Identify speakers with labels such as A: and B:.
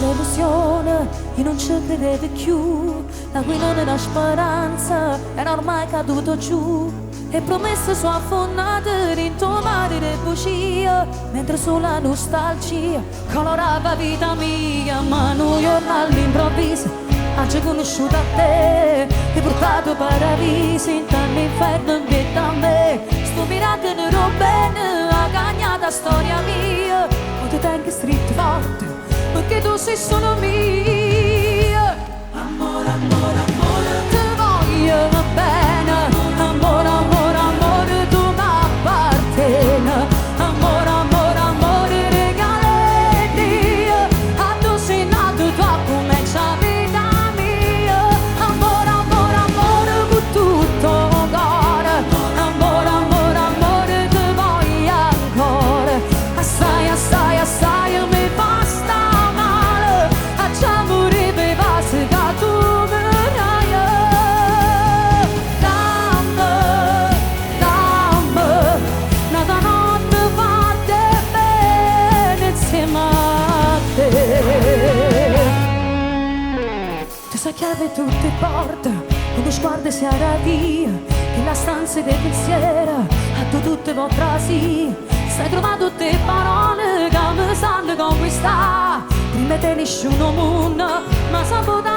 A: delusione, io non ci credevo più. La cui non era speranza, era ormai caduto giù. E promesse sono affondate dentro mare di bugie, mentre sulla nostalgia colorava vita mia. Ma un giorno all'improvviso ho conosciuto a te, ti portato paradiso in tanto inferno in vita a me. Sto miracolo ero bene, ha cagnato la storia mia. Ma ti tengo stretto forte, perché tu sei solo mia. Amore, amore, amore, ti voglio bene. Amore, amore, amore, tu mi appartieni. Amore, amore, amore, regalati. A tu sei nato tu come c'è vita mia. Amore, amore, amore, con tutto cuore. Amore, amore, amore, ti voglio ancora. Assai, assai, assai mi fa sta male. Facciamo rivivere se che tu mi dai. Dammi, dammi, una notte fatta bene insieme a te. Tu sai chiave tutte le porte, uno sguardo si arradia, che la stanza dei pensieri, a tu tutte vostre sì. Sai trovato tutte parole che mi sanno conquistare. Prima te nessuno mondo, ma saputo